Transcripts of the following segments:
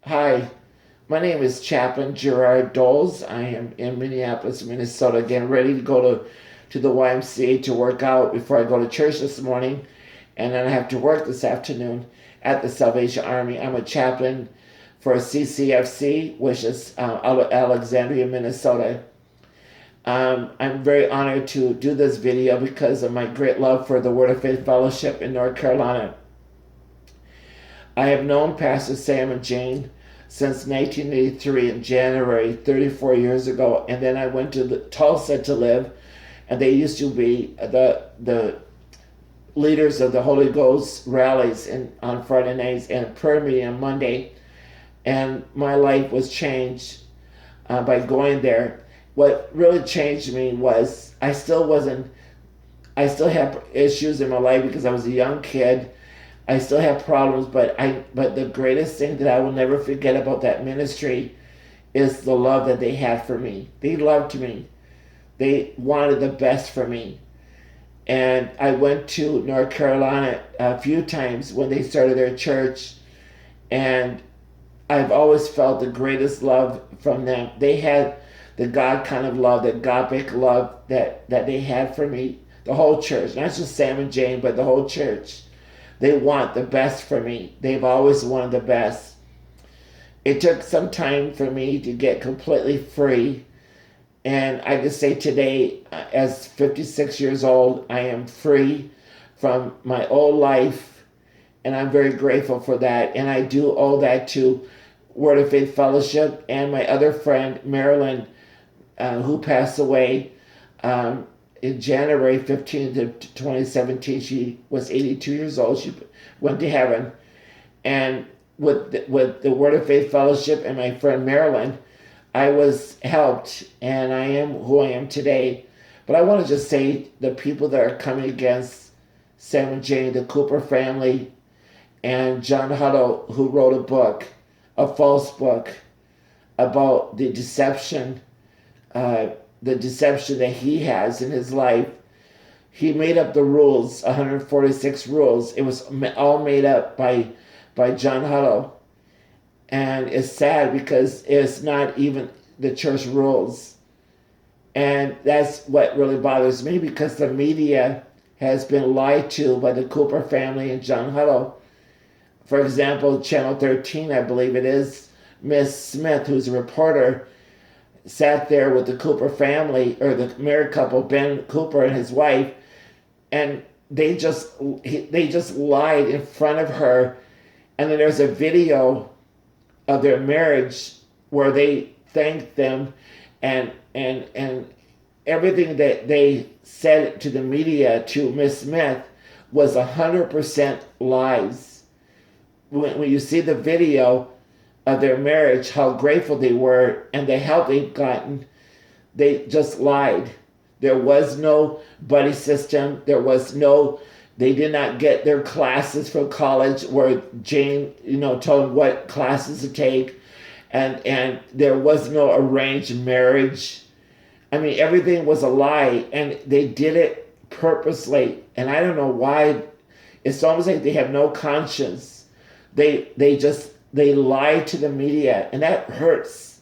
Hi, my name is Chaplain Gerard Doles. I am in Minneapolis, Minnesota, getting ready to go to the YMCA to work out before I go to church this morning, and then I have to work this afternoon at the Salvation Army. I'm a chaplain for CCFC, which is out of Alexandria, Minnesota. I'm very honored to do this video because of my great love for the Word of Faith Fellowship in North Carolina. I have known Pastor Sam and Jane since 1983 in January, 34 years ago, and then I went to Tulsa to live, and they used to be the leaders of the Holy Ghost rallies on Friday nights and prayer meeting on Monday, and my life was changed by going there. What really changed me was I still have issues in my life because I was a young kid. I still have problems, but the greatest thing that I will never forget about that ministry is the love that they had for me. They loved me. They wanted the best for me. And I went to North Carolina a few times when they started their church, and I've always felt the greatest love from them. They had the God kind of love, the agape love that they had for me. The whole church, not just Sam and Jane, but the whole church. They want the best for me. They've always wanted the best. It took some time for me to get completely free. And I can say today, as 56 years old, I am free from my old life. And I'm very grateful for that. And I do owe that to Word of Faith Fellowship and my other friend, Marilyn, who passed away in January 15th of 2017. She was 82 years old. She went to heaven. And with the Word of Faith Fellowship and my friend Marilyn, I was helped, and I am who I am today. But I want to just say the people that are coming against Sam and Jane, the Cooper family, and John Huddle, who wrote a book, a false book, about the deception that he has in his life. He made up the rules, 146 rules. It was all made up by John Huddle. And it's sad because it's not even the church rules. And that's what really bothers me, because the media has been lied to by the Cooper family and John Huddle. For example, Channel 13, I believe it is, Miss Smith, who's a reporter, sat there with the Cooper family, or the married couple, Ben Cooper and his wife, and they just lied in front of her. And then there's a video of their marriage where they thanked them, and everything that they said to the media, to Miss Smith, was 100% lies. When you see the video of their marriage, how grateful they were and the help they've gotten, they just lied. There was no buddy system. They did not get their classes from college where Jane, told them what classes to take. And there was no arranged marriage. I mean, everything was a lie, and they did it purposely. And I don't know why. It's almost like they have no conscience. They lie to the media, and that hurts.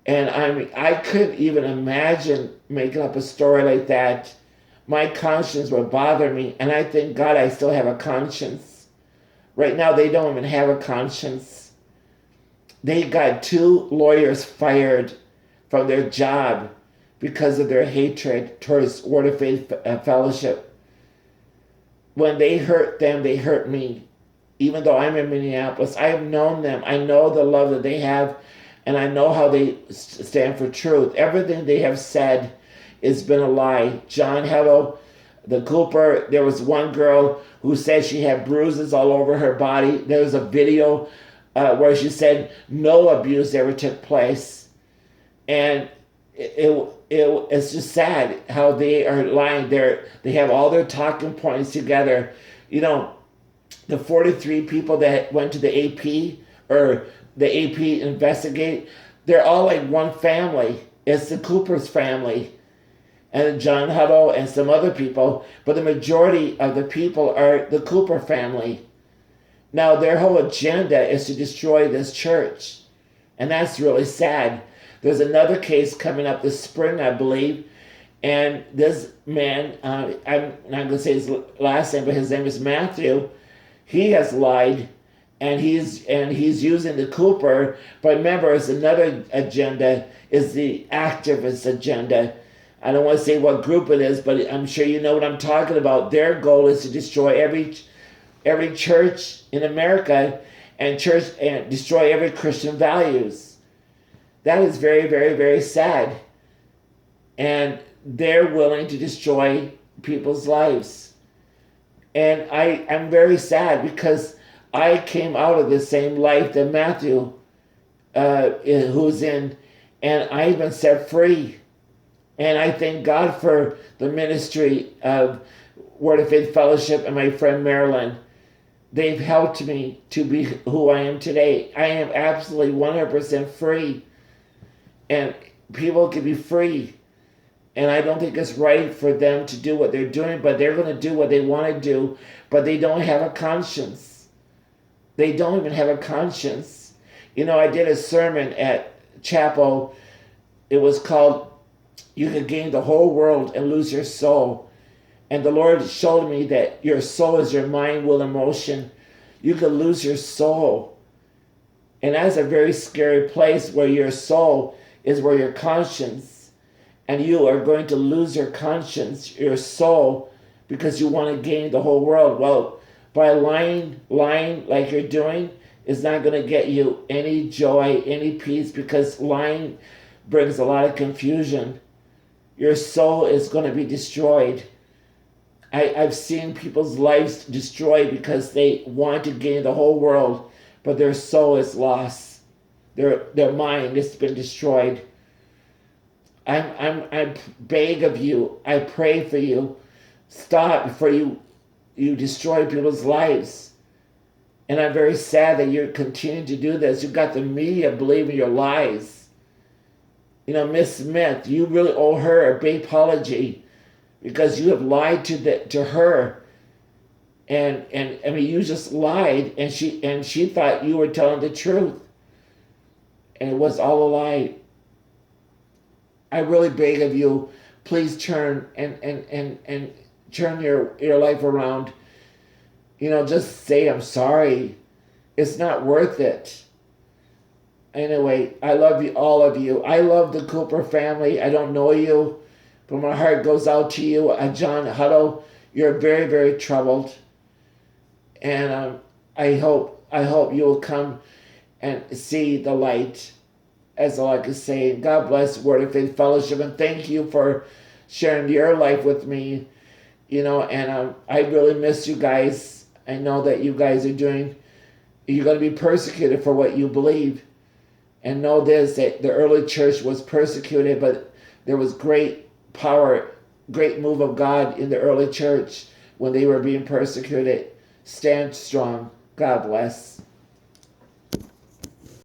And I mean, I couldn't even imagine making up a story like that. My conscience would bother me, and I thank God I still have a conscience. Right now, they don't even have a conscience. They got 2 lawyers fired from their job because of their hatred towards Word of Faith Fellowship. When they hurt them, they hurt me. Even though I'm in Minneapolis, I have known them. I know the love that they have, and I know how they stand for truth. Everything they have said has been a lie. John Hello, the Cooper, there was one girl who said she had bruises all over her body. There was a video where she said no abuse ever took place. And it's just sad how they are lying there. They have all their talking points together. The 43 people that went to the AP, or the AP investigate, they're all like one family. It's the Cooper's family, and John Huddle and some other people, but the majority of the people are the Cooper family. Now, their whole agenda is to destroy this church. And that's really sad. There's another case coming up this spring, I believe. And this man, I'm not going to say his last name, but his name is Matthew. He has lied, and he's using the Cooper. But remember, it's another agenda, is the activist agenda. I don't want to say what group it is, but I'm sure you know what I'm talking about. Their goal is to destroy every church in America and destroy every Christian values. That is very, very, very sad. And they're willing to destroy people's lives. And I'm very sad because I came out of the same life that Matthew who's in, and I've been set free. And I thank God for the ministry of Word of Faith Fellowship and my friend Marilyn. They've helped me to be who I am today. I am absolutely 100% free. And people can be free. And I don't think it's right for them to do what they're doing, but they're going to do what they want to do, but they don't have a conscience. They don't even have a conscience. You know, I did a sermon at chapel. It was called, You Can Gain the Whole World and Lose Your Soul. And the Lord showed me that your soul is your mind, will, emotion. You could lose your soul. And that's a very scary place where your soul is where your conscience, and you are going to lose your conscience, your soul, because you want to gain the whole world. Well, by lying like you're doing is not going to get you any joy, any peace, because lying brings a lot of confusion. Your soul is going to be destroyed. I've seen people's lives destroyed because they want to gain the whole world, but their soul is lost. Their mind has been destroyed. I beg of you. I pray for you. Stop before you destroy people's lives. And I'm very sad that you're continuing to do this. You've got the media believing your lies. You know, Miss Smith, you really owe her a big apology because you have lied to her. And I mean, you just lied, and she thought you were telling the truth. And it was all a lie. I really beg of you, please turn and turn your life around. You know, just say, I'm sorry. It's not worth it. Anyway, I love you, all of you. I love the Cooper family. I don't know you, but my heart goes out to you. John Huddle, you're very, very troubled. And I hope you will come and see the light. As all I can say. God bless Word of Faith Fellowship, and thank you for sharing your life with me. You know, and I really miss you guys. I know that you guys you're going to be persecuted for what you believe. And know this, that the early church was persecuted, but there was great power, great move of God in the early church when they were being persecuted. Stand strong. God bless.